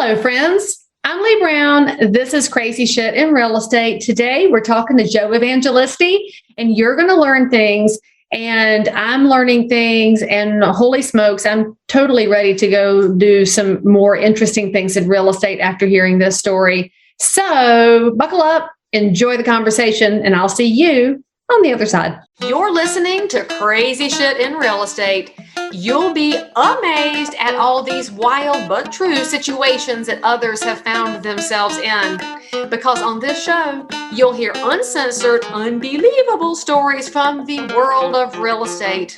Hello, friends. I'm Leigh Brown. This is Crazy Shit in Real Estate. Today, we're talking to Joe Evangelisti, and you're going to learn things, and I'm learning things, and holy smokes, I'm totally ready to go do some more interesting things in real estate after hearing this story. So buckle up, enjoy the conversation, and I'll see you on the other side. You're listening to Crazy Shit in Real Estate. You'll be amazed at all these wild but true situations that others have found themselves in. Because on this show, you'll hear uncensored, unbelievable stories from the world of real estate.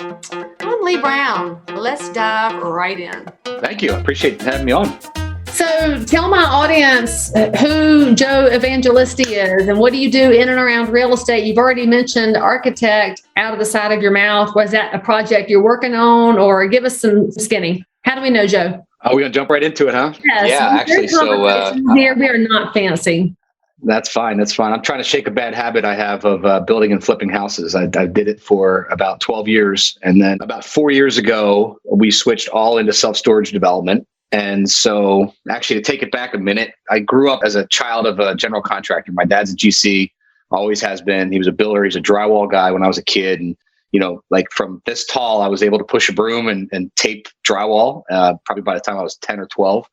I'm Leigh Brown. Let's dive right in. Thank you. I appreciate having me on. So tell my audience who Joe Evangelisti is and what do you do in and around real estate? You've already mentioned architect out of the side of your mouth. Was that a project you're working on, or give us some skinny? How do we know Joe? Are we going to jump right into it, huh? Yes. Yeah, actually. So here we are not fancy. That's fine. That's fine. I'm trying to shake a bad habit I have of building and flipping houses. I did it for about 12 years. And then about 4 years ago, we switched all into self-storage development. And so actually, to take it back a minute, I grew up as a child of a general contractor. My dad's a GC, always has been. He was a builder. He's a drywall guy when I was a kid. And, you know, like from this tall, I was able to push a broom and tape drywall, probably by the time I was 10 or 12.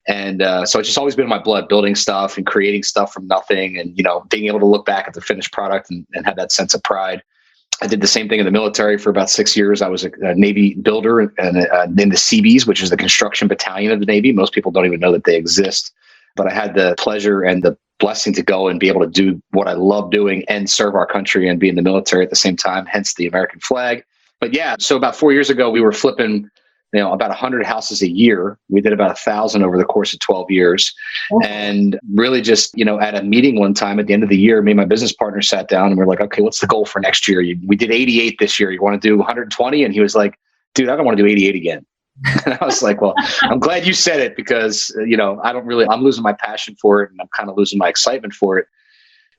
And so it's just always been in my blood, building stuff and creating stuff from nothing and, you know, being able to look back at the finished product and have that sense of pride. I did the same thing in the military for about 6 years. I was a Navy builder and in the Seabees, which is the construction battalion of the Navy. Most people don't even know that they exist. But I had the pleasure and the blessing to go and be able to do what I love doing and serve our country and be in the military at the same time, hence the American flag. But yeah, so about 4 years ago, we were flipping about 100 houses a year. We did about 1,000 over the course of 12 years. Oh. And really just, at a meeting one time at the end of the year, me and my business partner sat down and we're like, okay, what's the goal for next year? We did 88 this year. You want to do 120? And he was like, dude, I don't want to do 88 again. And I was like, well, I'm glad you said it because, I'm losing my passion for it and I'm kind of losing my excitement for it.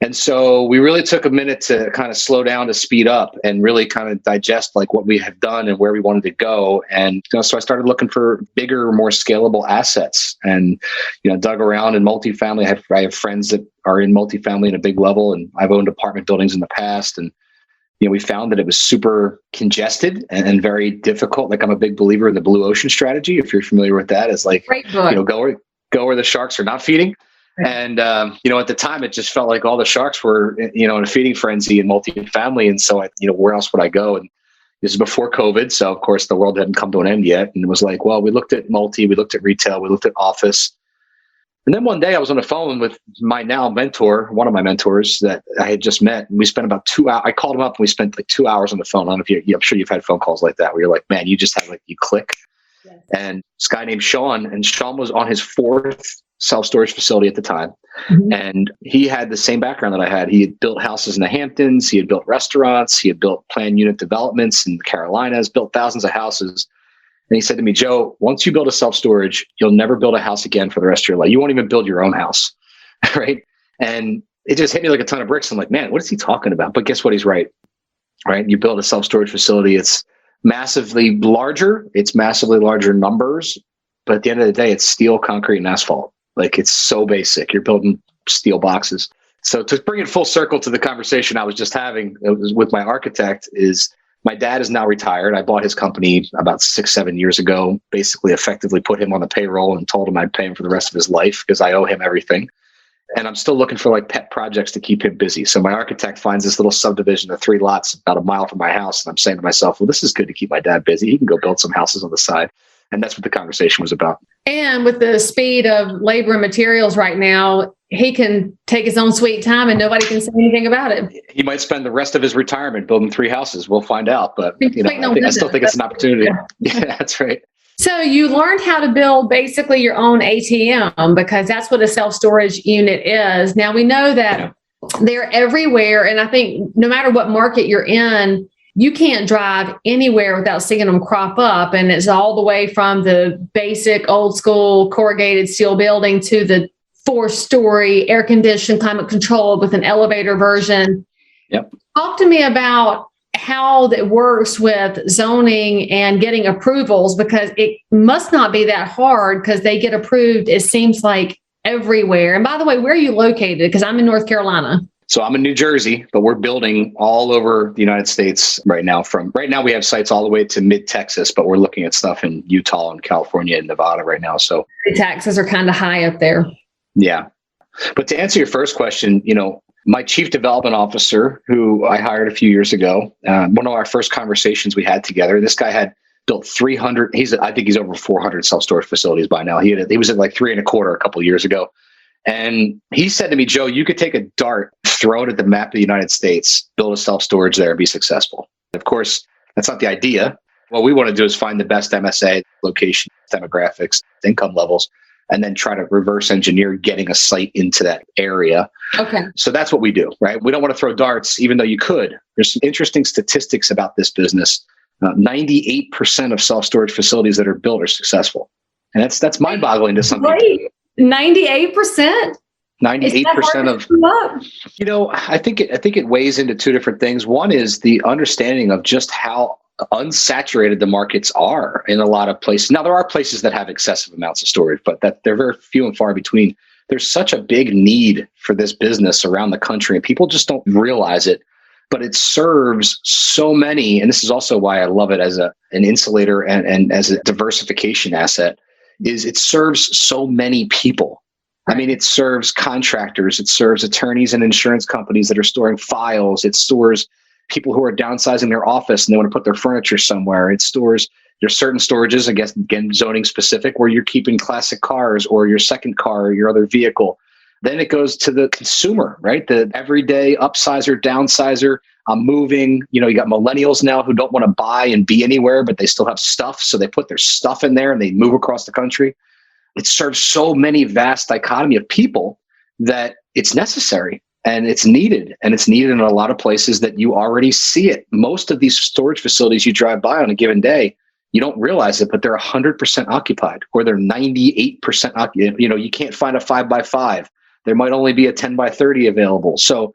And so we really took a minute to kind of slow down, to speed up and really kind of digest like what we have done and where we wanted to go. And so I started looking for bigger, more scalable assets and, dug around in multifamily. I have friends that are in multifamily at a big level, and I've owned apartment buildings in the past. And, we found that it was super congested and very difficult. Like I'm a bbig believer in the blue ocean strategy. If you're familiar with that, it's like, go where the sharks are not feeding. And, at the time, it just felt like all the sharks were, in a feeding frenzy in multifamily. And so, where else would I go? And this is before COVID. So, of course, the world hadn't come to an end yet. And it was like, well, we looked at multi, we looked at retail, we looked at office. And then one day I was on the phone with my now mentor, one of my mentors that I had just met. And we spent about 2 hours. I called him up and we spent like 2 hours on the phone. I don't know if I'm sure you've had phone calls like that where you're like, man, you just have you click. Yes. And this guy named Sean, and Sean was on his fourth self-storage facility at the time. Mm-hmm. And he had the same background that I had. He had built houses in the Hamptons. He had built restaurants. He had built planned unit developments in the Carolinas, built thousands of houses. And he said to me, Joe, once you build a self-storage, you'll never build a house again for the rest of your life. You won't even build your own house. Right. And it just hit me like a ton of bricks. I'm like, man, what is he talking about? But guess what? He's right. Right. You build a self-storage facility. It's massively larger. It's massively larger numbers. But at the end of the day, it's steel, concrete, and asphalt. Like it's so basic. You're building steel boxes. So to bring it full circle to the conversation I was just having with my architect is my dad is now retired. I bought his company about 6-7 years ago, basically effectively put him on the payroll and told him I'd pay him for the rest of his life because I owe him everything. And I'm still looking for like pet projects to keep him busy. So my architect finds this little subdivision of 3 lots about a mile from my house. And I'm saying to myself, well, this is good to keep my dad busy. He can go build some houses on the side. And that's what the conversation was about. And with the speed of labor and materials right now, he can take his own sweet time and nobody can say anything about it. He might spend the rest of his retirement building 3 houses. We'll find out. But I still think it's an opportunity. Yeah, that's right. So you learned how to build basically your own ATM because that's what a self-storage unit is. Now we know that they're everywhere. And I think no matter what market you're in, you can't drive anywhere without seeing them crop up. And it's all the way from the basic old school corrugated steel building to the 4-story air conditioned, climate controlled with an elevator version. Yep. Talk to me about how that works with zoning and getting approvals, because it must not be that hard because they get approved, it seems like, everywhere. And by the way, where are you located? Because I'm in North Carolina. So I'm in New Jersey, but we're building all over the United States right now. Right now, we have sites all the way to mid-Texas, but we're looking at stuff in Utah and California and Nevada right now. So the taxes are kind of high up there. Yeah. But to answer your first question, my chief development officer, who I hired a few years ago, one of our first conversations we had together, this guy had built 300. I think he's over 400 self-storage facilities by now. He was at like 3.25 a couple of years ago. And he said to me, Joe, you could take a dart, throw it at the map of the United States, build a self-storage there and be successful. Of course, that's not the idea. What we want to do is find the best MSA, location, demographics, income levels, and then try to reverse engineer getting a site into that area. Okay. So that's what we do, right? We don't want to throw darts, even though you could. There's some interesting statistics about this business. 98% of self-storage facilities that are built are successful. And that's mind-boggling to some people. 98%? 98% of, I think it weighs into two different things. One is the understanding of just how unsaturated the markets are in a lot of places. Now, there are places that have excessive amounts of storage, but they're very few and far between. There's such a big need for this business around the country, and people just don't realize it. But it serves so many, and this is also why I love it as an insulator and as a diversification asset, is it serves so many people. I mean, it serves contractors, it serves attorneys and insurance companies that are storing files, it stores people who are downsizing their office and they want to put their furniture somewhere. It stores, there's certain storages, I guess, again, zoning specific, where you're keeping classic cars or your second car or your other vehicle. Then it goes to the consumer, right? The everyday upsizer, downsizer. I'm moving. You got millennials now who don't want to buy and be anywhere, but they still have stuff. So they put their stuff in there and they move across the country. It serves so many vast dichotomy of people that it's necessary. And it's needed. And it's needed in a lot of places that you already see it. Most of these storage facilities you drive by on a given day, you don't realize it, but they're 100% occupied or they're 98% occupied. You can't find a 5x5. There might only be a 10x30 available. So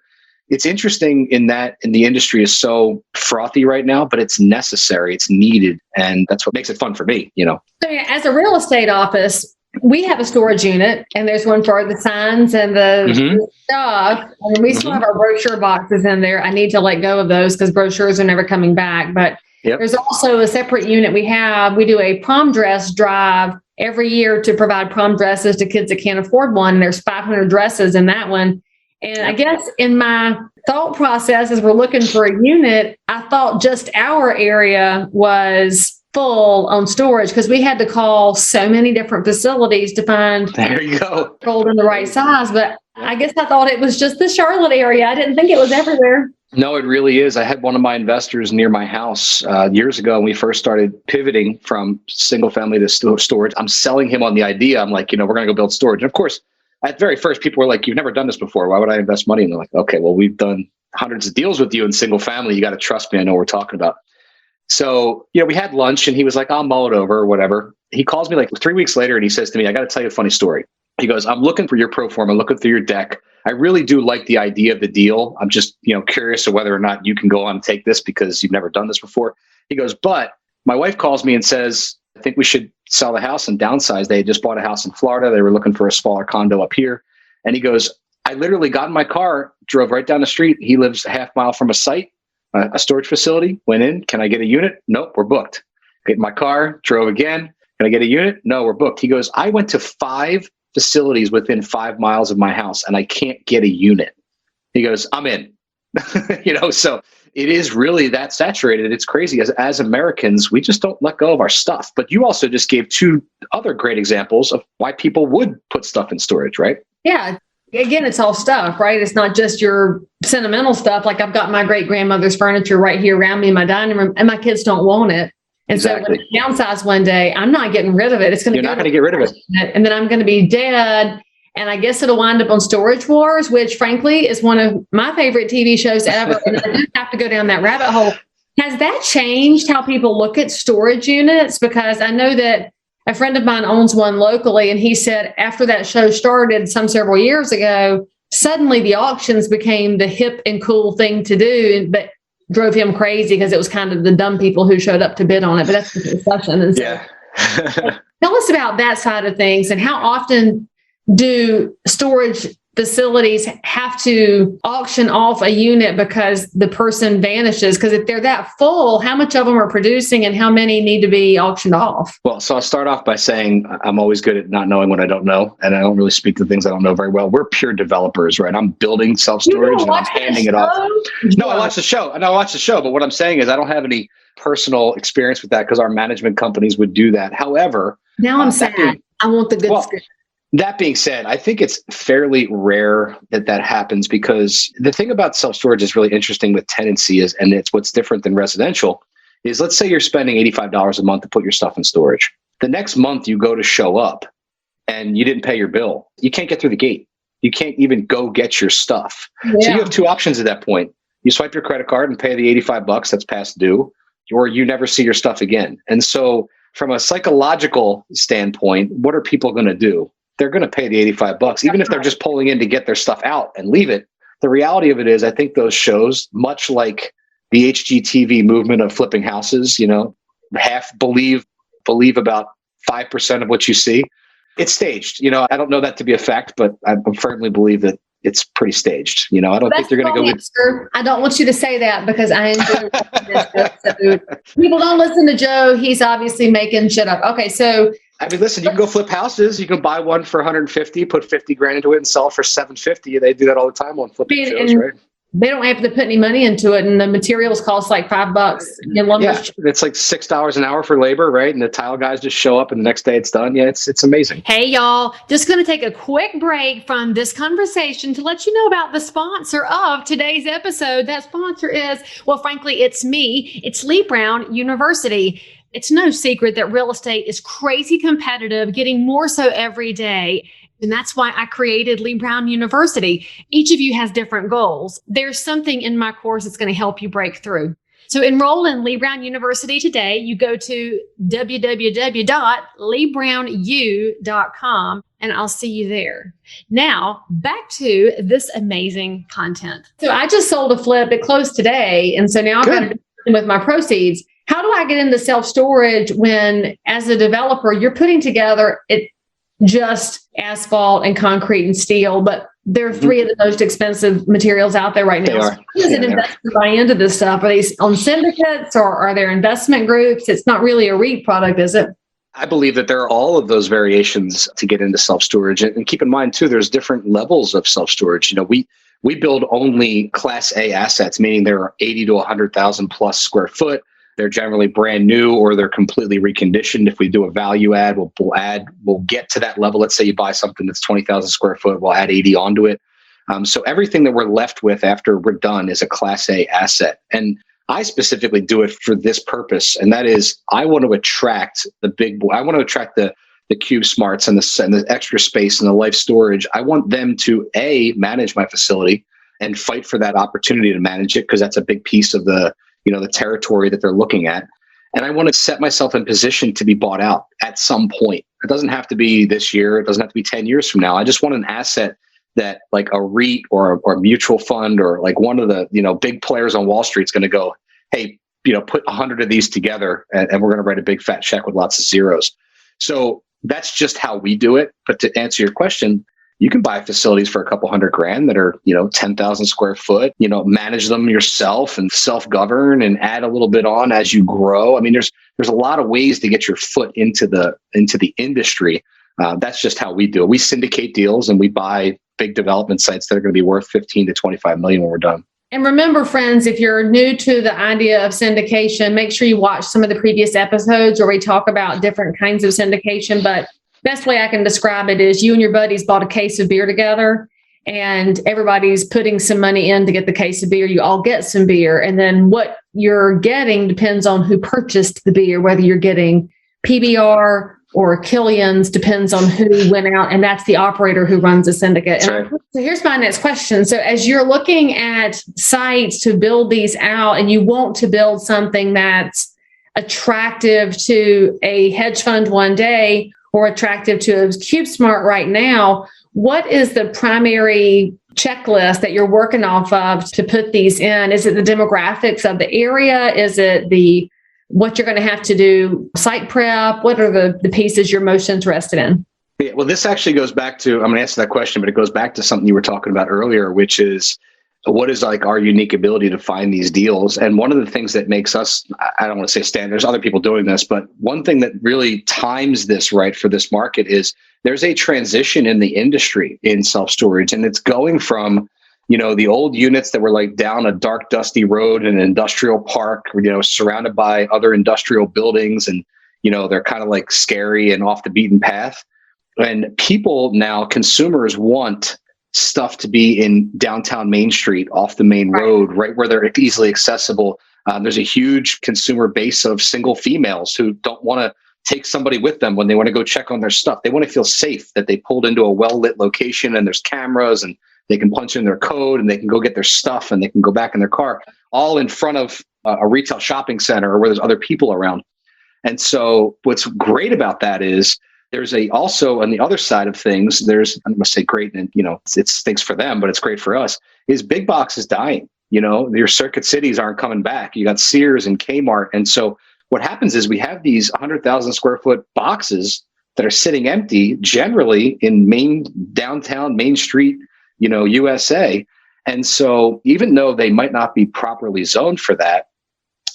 it's interesting in that the industry is so frothy right now, but it's necessary. It's needed. And that's what makes it fun for me, So as a real estate office, we have a storage unit, and there's one for the signs and the stuff. And we still have our brochure boxes in there. I need to let go of those because brochures are never coming back. But there's also a separate unit we have. We do a prom dress drive every year to provide prom dresses to kids that can't afford one. There's 500 dresses in that one. And I guess in my thought process, as we're looking for a unit, I thought just our area was full on storage because we had to call so many different facilities to find there you go gold in the right size. But I guess I thought it was just the Charlotte area. I didn't think it was everywhere. No, it really is. I had one of my investors near my house years ago when we first started pivoting from single family to storage. I'm selling him on the idea. I'm like, we're going to go build storage. And of course, at very first, people were like, you've never done this before. Why would I invest money? And they're like, okay, well, we've done hundreds of deals with you in single family. You got to trust me. I know what we're talking about. So, we had lunch and he was like, I'll mull it over or whatever. He calls me like 3 weeks later and he says to me, I got to tell you a funny story. He goes, I'm looking for your pro forma, looking through your deck. I really do like the idea of the deal. I'm just, curious of whether or not you can go on and take this because you've never done this before. He goes, but my wife calls me and says, I think we should sell the house and downsize. They had just bought a house in Florida. They were looking for a smaller condo up here. And he goes, I literally got in my car, drove right down the street. He lives a half mile from a site. A storage facility, went in. Can I get a unit? Nope, we're booked. Get in my car, drove again. Can I get a unit? No, we're booked. He goes, I went to 5 facilities within 5 miles of my house and I can't get a unit. He goes, I'm in. So it is really that saturated. It's crazy. As Americans, we just don't let go of our stuff. But you also just gave 2 other great examples of why people would put stuff in storage, right? Yeah. Again, it's all stuff, right? It's not just your sentimental stuff. Like I've got my great grandmother's furniture right here around me in my dining room, and my kids don't want it. And so when I downsize one day, I'm not getting rid of it. It's going to You're not going to get rid of it. And then I'm going to be dead. And I guess it'll wind up on Storage Wars, which frankly is one of my favorite TV shows ever. And I do have to go down that rabbit hole. Has that changed how people look at storage units? Because I know that a friend of mine owns one locally, and he said after that show started several years ago, suddenly the auctions became the hip and cool thing to do. But drove him crazy because it was kind of the dumb people who showed up to bid on it. But that's the discussion. And so, Yeah. tell us about that side of things, and how often do storage facilities have to auction off a unit because the person vanishes? Because if they're that full, how much of them are producing and how many need to be auctioned off? Well, so I'll start off by saying I'm always good at not knowing what I don't know, and I don't really speak to things I don't know very well. We're pure developers, right? I'm building self-storage and I'm handing it off. No, I watch the show. But what I'm saying is I don't have any personal experience with that because our management companies would do that. However, now I'm sad. I want the good stuff. That being said, I think it's fairly rare that happens, because the thing about self-storage is really interesting with tenancy is, and it's what's different than residential, is let's say you're spending $85 a month to put your stuff in storage. The next month you go to show up and you didn't pay your bill. You can't get through the gate. You can't even go get your stuff. Yeah. So you have two options at that point. You swipe your credit card and pay the $85 that's past due, or you never see your stuff again. And so from a psychological standpoint, what are people going to do? They're going to pay the $85, even if they're just pulling in to get their stuff out and leave it. The reality of it is, I think those shows, much like the HGTV movement of flipping houses, half believe about 5% of what you see. It's staged. I don't know that to be a fact, but I firmly believe that it's pretty staged. I don't think they're going to go with. I don't want you to say that because I enjoy this. So people don't listen to Joe. He's obviously making shit up. Okay, so. I mean, listen, you can go flip houses. You can buy one for 150, put 50 grand into it and sell it for 750. They do that all the time on flipping shows, right? They don't have to put any money into it, and the materials cost like $5. Yeah, it's like $6 an hour for labor, right? And the tile guys just show up, and the next day it's done. Yeah, it's amazing. Hey, y'all! Just going to take a quick break from this conversation to let you know about the sponsor of today's episode. That sponsor is, well, frankly, it's me. It's Leigh Brown University. It's no secret that real estate is crazy competitive, getting more so every day. And that's why I created Leigh Brown University. Each of you has different goals. There's something in my course that's going to help you break through. So enroll in Leigh Brown University today. You go to www.leighrownu.com and I'll see you there. Now, back to this amazing content. So I just sold a flip. It closed today. And so now I've got to do something with my proceeds. How do I get into self-storage when, as a developer, you're putting together just asphalt and concrete and steel, but they're three of the most expensive materials out there right now. So how does an investor buy into this stuff? Are these on syndicates or are there investment groups? It's not really a REIT product, is it? I believe that there are all of those variations to get into self-storage. And keep in mind, too, there's different levels of self-storage. We build only Class A assets, meaning they're 80 to 100,000 plus square foot. They're generally brand new or they're completely reconditioned. If we do a value add, we'll get to that level. Let's say you buy something that's 20,000 square foot, we'll add 80 onto it. So everything that we're left with after we're done is a Class A asset. And I specifically do it for this purpose. And that is, I want to attract the big boy. I want to attract the Cube Smarts and the extra space and the life storage. I want them to manage my facility and fight for that opportunity to manage it, because that's a big piece of the territory that they're looking at. And I want to set myself in position to be bought out at some point. It doesn't have to be this year. It doesn't have to be 10 years from now. I just want an asset that, like a REIT or a mutual fund or like one of the, big players on Wall Street is going to go, hey, put 100 of these together and we're going to write a big fat check with lots of zeros. So that's just how we do it. But to answer your question, you can buy facilities for a couple $100,000 that are, 10,000 square foot, manage them yourself and self-govern and add a little bit on as you grow. I mean, there's a lot of ways to get your foot into the industry. That's just how we do it. We syndicate deals and we buy big development sites that are going to be worth 15 to 25 million when we're done. And remember, friends, if you're new to the idea of syndication, make sure you watch some of the previous episodes where we talk about different kinds of syndication. But best way I can describe it is you and your buddies bought a case of beer together and everybody's putting some money in to get the case of beer. You all get some beer. And then what you're getting depends on who purchased the beer, whether you're getting PBR or Killian's, depends on who went out. And that's the operator who runs a syndicate. And so here's my next question. So as you're looking at sites to build these out and you want to build something that's attractive to a hedge fund one day, or attractive to a CubeSmart right now, what is the primary checklist that you're working off of to put these in? Is it the demographics of the area? Is it what you're going to have to do, site prep? What are the pieces you're most interested in? Yeah, well, this actually goes back to, I'm going to answer that question, but it goes back to something you were talking about earlier, which is what is like our unique ability to find these deals. And one of the things that makes us, I don't want to say stand, there's other people doing this, but one thing that really times this right for this market is there's a transition in the industry in self-storage. And it's going from, the old units that were like down a dark, dusty road in an industrial park, surrounded by other industrial buildings. And, they're kind of like scary and off the beaten path. And people now, consumers want stuff to be in downtown Main Street, off the main road, right where they're easily accessible. There's a huge consumer base of single females who don't want to take somebody with them when they want to go check on their stuff. They want to feel safe that they pulled into a well-lit location and there's cameras and they can punch in their code and they can go get their stuff and they can go back in their car, all in front of a retail shopping center or where there's other people around. And so what's great about that is there's also on the other side of things, there's, I'm going to say great, and it stinks for them, but it's great for us, is big box is dying. Your circuit cities aren't coming back. You got Sears and Kmart. And so what happens is we have these 100,000 square foot boxes that are sitting empty, generally in downtown Main Street, USA. And so even though they might not be properly zoned for that,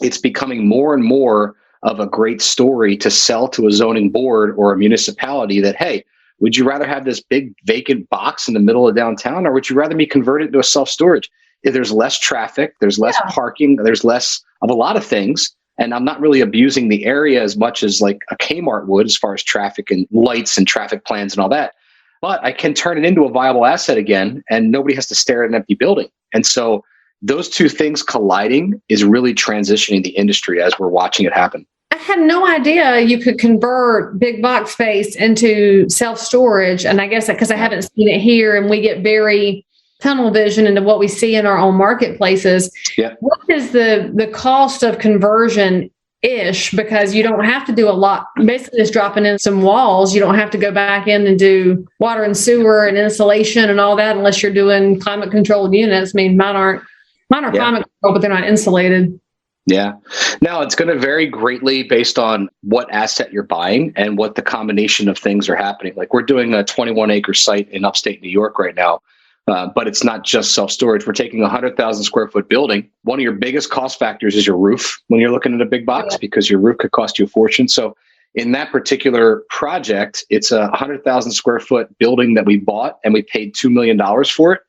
it's becoming more and more of a great story to sell to a zoning board or a municipality that, hey, would you rather have this big vacant box in the middle of downtown, or would you rather be converted into a self-storage? If there's less traffic, there's less parking, there's less of a lot of things. And I'm not really abusing the area as much as like a Kmart would as far as traffic and lights and traffic plans and all that. But I can turn it into a viable asset again, and nobody has to stare at an empty building. And so those two things colliding is really transitioning the industry as we're watching it happen. I had no idea you could convert big box space into self-storage. And I guess because I haven't seen it here and we get very tunnel vision into what we see in our own marketplaces. Yeah. What is the cost of conversion ish? Because you don't have to do a lot, basically just dropping in some walls. You don't have to go back in and do water and sewer and insulation and all that unless you're doing climate controlled units. I mean, mine are climate controlled, but they're not insulated. Yeah. Now it's going to vary greatly based on what asset you're buying and what the combination of things are happening. Like we're doing a 21-acre site in upstate New York right now, but it's not just self-storage. We're taking a 100,000 square foot building. One of your biggest cost factors is your roof when you're looking at a big box, because your roof could cost you a fortune. So in that particular project, it's a 100,000 square foot building that we bought and we paid $2 million for it.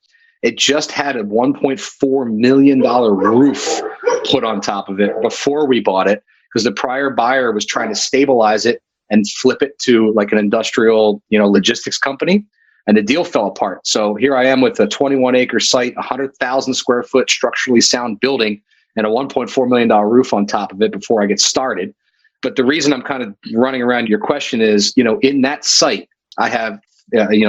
It just had a $1.4 million roof put on top of it before we bought it, because the prior buyer was trying to stabilize it and flip it to like an industrial, logistics company, and the deal fell apart. So here I am with a 21-acre site, 100,000 square foot structurally sound building, and a $1.4 million roof on top of it before I get started. But the reason I'm kind of running around your question is, in that site, I have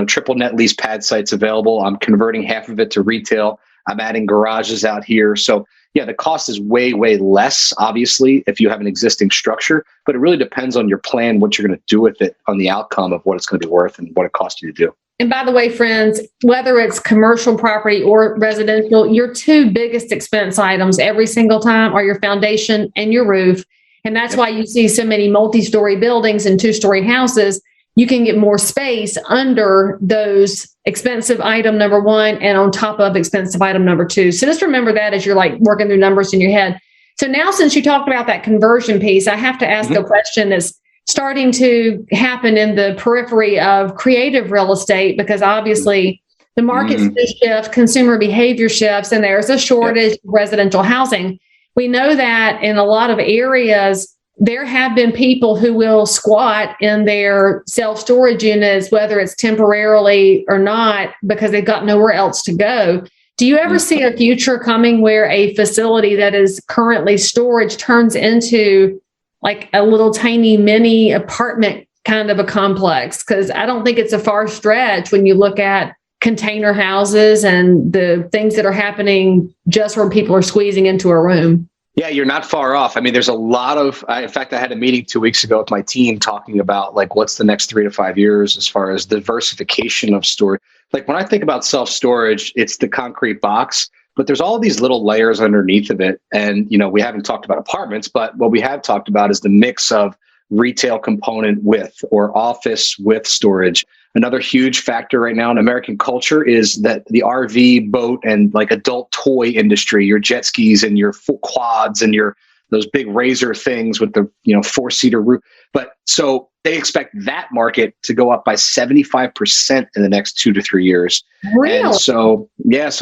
triple net lease pad sites available. I'm converting half of it to retail. I'm adding garages out here. So yeah, the cost is way, way less, obviously, if you have an existing structure, but it really depends on your plan, what you're going to do with it, on the outcome of what it's going to be worth and what it costs you to do. And by the way, friends, whether it's commercial property or residential, your two biggest expense items every single time are your foundation and your roof. And that's why you see so many multi-story buildings and two-story houses. You can get more space under those expensive item number one and on top of expensive item number two. So just remember that as you're like working through numbers in your head. So now, since you talked about that conversion piece, I have to ask a question that's starting to happen in the periphery of creative real estate, because obviously the markets shift, consumer behavior shifts, and there's a shortage of residential housing. We know that in a lot of areas, there have been people who will squat in their self-storage units, whether it's temporarily or not, because they've got nowhere else to go. Do you ever see a future coming where a facility that is currently storage turns into like a little tiny mini apartment kind of a complex? Because I don't think it's a far stretch when you look at container houses and the things that are happening just where people are squeezing into a room. Yeah, you're not far off. I mean, there's a lot of, in fact, I had a meeting 2 weeks ago with my team talking about like what's the next 3 to 5 years as far as diversification of storage. Like when I think about self-storage, it's the concrete box, but there's all these little layers underneath of it. And, we haven't talked about apartments, but what we have talked about is the mix of retail component with or office with storage. Another huge factor right now in American culture is that the RV, boat, and like adult toy industry, your jet skis and your quads and your those big razor things with the 4-seater roof. But so they expect that market to go up by 75% in the next 2 to 3 years. Really? And so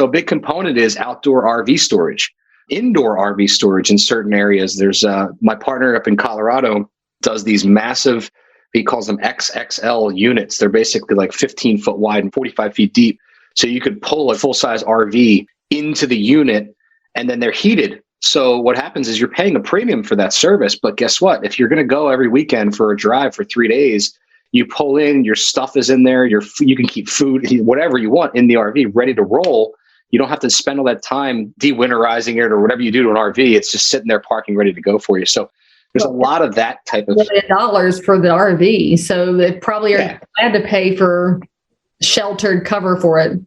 a big component is outdoor RV storage, indoor RV storage in certain areas. There's my partner up in Colorado does these massive, he calls them XXL units. They're basically like 15 foot wide and 45 feet deep. So you could pull a full size RV into the unit and then they're heated. So what happens is you're paying a premium for that service. But guess what? If you're going to go every weekend for a drive for 3 days, you pull in, your stuff is in there, you can keep food, whatever you want in the RV ready to roll. You don't have to spend all that time de-winterizing it or whatever you do to an RV. It's just sitting there parking ready to go for you. So there's a lot of that type of dollars for the RV. So they probably are glad to pay for sheltered cover for it.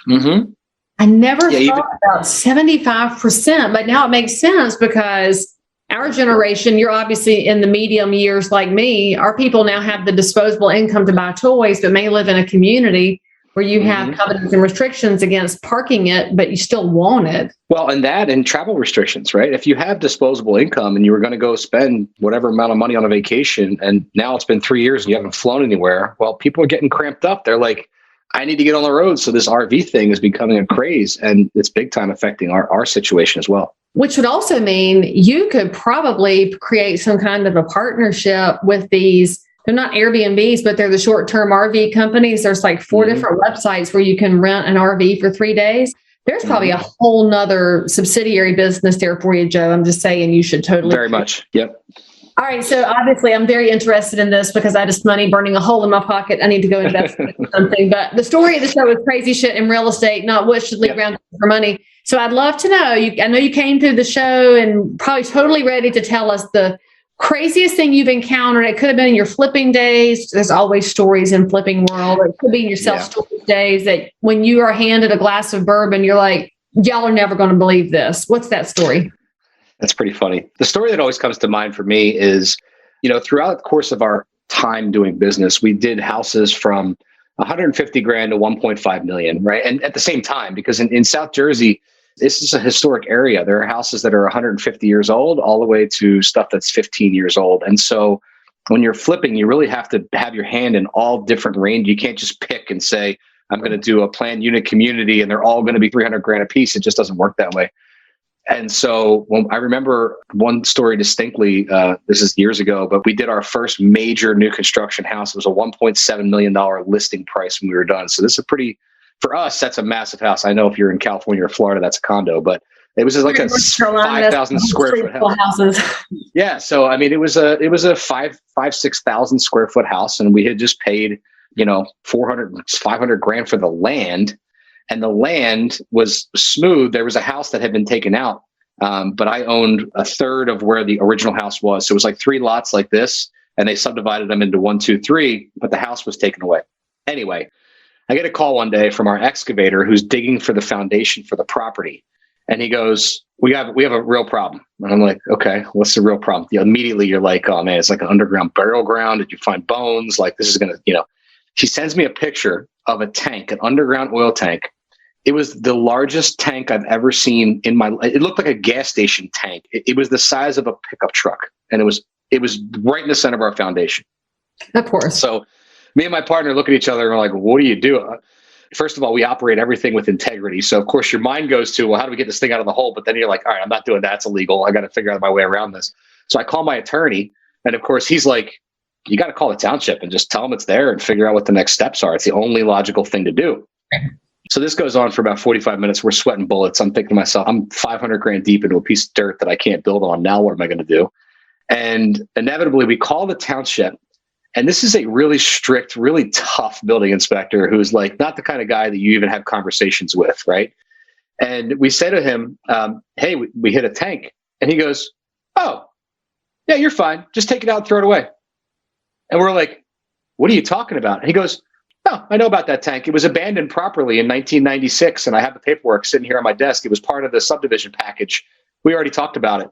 Mm-hmm. I never thought about 75%, but now it makes sense because our generation, you're obviously in the medium years like me, our people now have the disposable income to buy toys, but may live in a community where you have covenants and restrictions against parking it, but you still want it. Well, and travel restrictions, right? If you have disposable income and you were going to go spend whatever amount of money on a vacation, and now it's been 3 years and you haven't flown anywhere, well, people are getting cramped up. They're like, I need to get on the road. So this RV thing is becoming a craze, and it's big time affecting our situation as well. Which would also mean you could probably create some kind of a partnership with these. They're not Airbnbs, but they're the short-term RV companies. There's like 4 different websites where you can rent an RV for 3 days. There's probably a whole nother subsidiary business there for you, Joe. I'm just saying you should totally. Very much. Yep. All right. So obviously I'm very interested in this because I just money burning a hole in my pocket. I need to go invest in something. But the story of the show is crazy shit in real estate, not what should leave around for money. So I'd love to know, I know you came through the show and probably totally ready to tell us the craziest thing you've encountered. It could have been in your flipping days. There's always stories in flipping world. It could be in your self-storage days that when you are handed a glass of bourbon, you're like, y'all are never going to believe this. What's that story? That's pretty funny. The story that always comes to mind for me is, throughout the course of our time doing business, we did houses from 150 grand to 1.5 million, right? And at the same time, because in South Jersey, this is a historic area. There are houses that are 150 years old all the way to stuff that's 15 years old. And so when you're flipping, you really have to have your hand in all different range. You can't just pick and say, I'm going to do a planned unit community and they're all going to be 300 grand a piece. It just doesn't work that way. And so when I remember one story distinctly, this is years ago, but we did our first major new construction house. It was a $1.7 million listing price when we were done. So this is for us, that's a massive house. I know if you're in California or Florida, that's a condo, but it was just like a 5,000 square foot house. Yeah. So, I mean, it was a 6,000 square foot house. And we had just paid, 500 grand for the land. And the land was smooth. There was a house that had been taken out, but I owned a third of where the original house was. So it was like 3 lots like this, and they subdivided them into 1, 2, 3, but the house was taken away. Anyway, I get a call one day from our excavator who's digging for the foundation for the property. And he goes, we have a real problem. And I'm like, okay, what's the real problem? Immediately you're like, oh man, it's like an underground burial ground. Did you find bones? Like this is going to, She sends me a picture of a tank, an underground oil tank. It was the largest tank I've ever seen it looked like a gas station tank. It was the size of a pickup truck. And it was right in the center of our foundation. Of course. So me and my partner look at each other and we're like, what do you do? First of all, we operate everything with integrity. So of course your mind goes to, well, how do we get this thing out of the hole? But then you're like, all right, I'm not doing that. It's illegal. I got to figure out my way around this. So I call my attorney. And of course he's like, you got to call the township and just tell them it's there and figure out what the next steps are. It's the only logical thing to do. So this goes on for about 45 minutes. We're sweating bullets. I'm thinking to myself, I'm 500 grand deep into a piece of dirt that I can't build on. Now what am I going to do? And inevitably we call the township. And this is a really strict, really tough building inspector who's like not the kind of guy that you even have conversations with, right? And we say to him, hey, we hit a tank. And he goes, oh, yeah, you're fine. Just take it out and throw it away. And we're like, what are you talking about? And he goes, Oh, I know about that tank. It was abandoned properly in 1996, and I have the paperwork sitting here on my desk. It was part of the subdivision package. We already talked about it.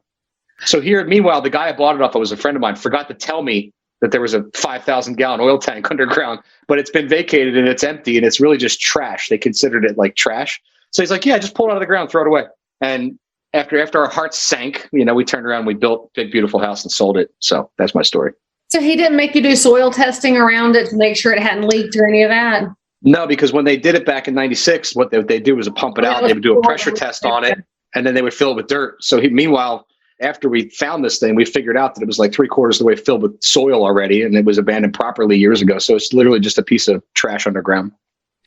So here, meanwhile, the guy I bought it off of was a friend of mine, forgot to tell me that there was a 5,000-gallon oil tank underground, but it's been vacated and it's empty and it's really just trash. They considered it like trash. So he's like, yeah, just pull it out of the ground, throw it away. And after our hearts sank, we turned around, we built a big, beautiful house and sold it. So that's my story. So he didn't make you do soil testing around it to make sure it hadn't leaked or any of that? No, because when they did it back in 96, what they do was pump it out. They would do a pressure test on it, and then they would fill it with dirt. So meanwhile, after we found this thing, we figured out that it was like 3/4 of the way filled with soil already, and it was abandoned properly years ago. So it's literally just a piece of trash underground.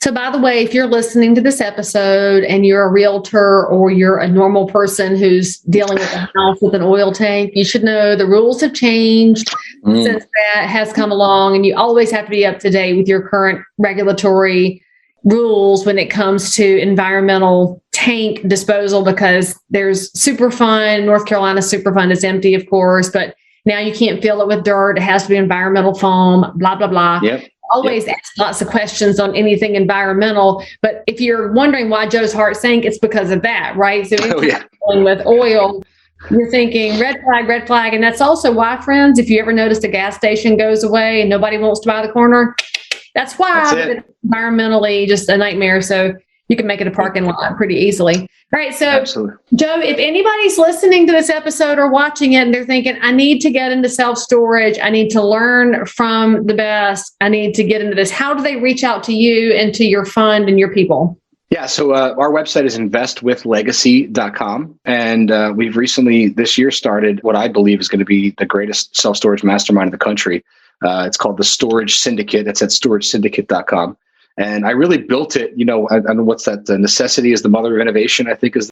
So by the way, if you're listening to this episode and you're a realtor or you're a normal person who's dealing with a house with an oil tank, you should know the rules have changed since that has come along, and you always have to be up to date with your current regulatory rules when it comes to environmental tank disposal, because there's Superfund, North Carolina Superfund is empty, of course, but now you can't fill it with dirt. It has to be environmental foam, blah, blah, blah. Yep. Always ask lots of questions on anything environmental. But if you're wondering why Joe's heart sank, it's because of that, right? So if you're dealing with oil, you're thinking red flag, red flag. And that's also why, friends, if you ever noticed a gas station goes away and nobody wants to buy the corner, that's why. It's environmentally just a nightmare. So you can make it a parking lot pretty easily. All right. So, absolutely. Joe, if anybody's listening to this episode or watching it and they're thinking, I need to get into self-storage, I need to learn from the best, I need to get into this, how do they reach out to you and to your fund and your people? Yeah. So our website is investwithlegacy.com. And we've recently this year started what I believe is going to be the greatest self-storage mastermind in the country. It's called the Storage Syndicate. That's at storagesyndicate.com. And I really built it, I don't know what's that, the necessity is the mother of innovation, I think is,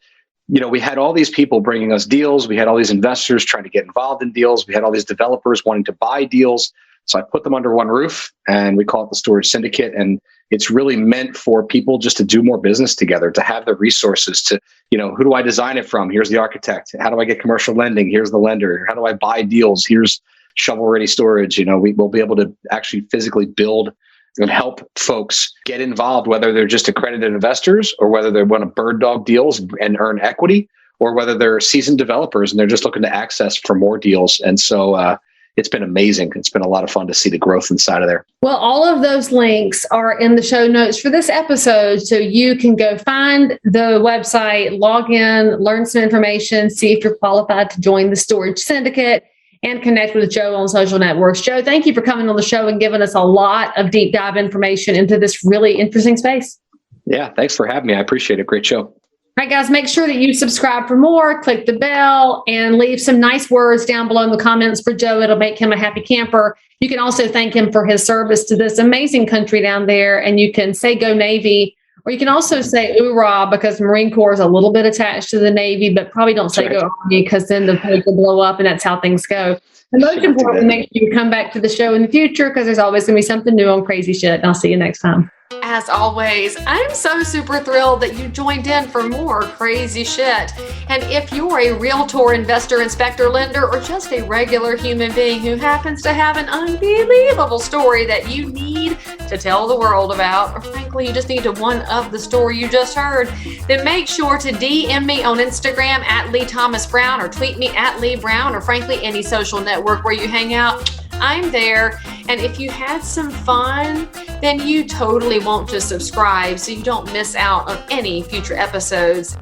we had all these people bringing us deals. We had all these investors trying to get involved in deals. We had all these developers wanting to buy deals. So I put them under one roof and we call it the Storage Syndicate. And it's really meant for people just to do more business together, to have the resources to, who do I design it from? Here's the architect. How do I get commercial lending? Here's the lender. How do I buy deals? Here's shovel-ready storage. We'll be able to actually physically build and help folks get involved, whether they're just accredited investors or whether they want to bird dog deals and earn equity, or whether they're seasoned developers and they're just looking to access for more deals. And so it's been amazing. It's been a lot of fun to see the growth inside of there. Well, all of those links are in the show notes for this episode. So you can go find the website, log in, learn some information, see if you're qualified to join the Storage Syndicate, and connect with Joe on social networks. Joe, thank you for coming on the show and giving us a lot of deep dive information into this really interesting space. Yeah, thanks for having me. I appreciate it. Great show. All right, guys, make sure that you subscribe for more, click the bell, and leave some nice words down below in the comments for Joe. It'll make him a happy camper. You can also thank him for his service to this amazing country down there, and you can say Go Navy, or you can also say oorah, because Marine Corps is a little bit attached to the Navy, but probably don't say Go Army, because then the place will blow up and that's how things go. And most importantly, make sure you come back to the show in the future, because there's always going to be something new on Crazy Shit. And I'll see you next time. As always, I'm so super thrilled that you joined in for more Crazy Shit. And if you're a realtor, investor, inspector, lender, or just a regular human being who happens to have an unbelievable story that you need to tell the world about, or frankly, you just need to one-up the story you just heard, then make sure to DM me on Instagram at Leigh Thomas Brown, or tweet me at Leigh Brown, or frankly, any social network where you hang out. I'm there. And if you had some fun, then you totally want to subscribe so you don't miss out on any future episodes.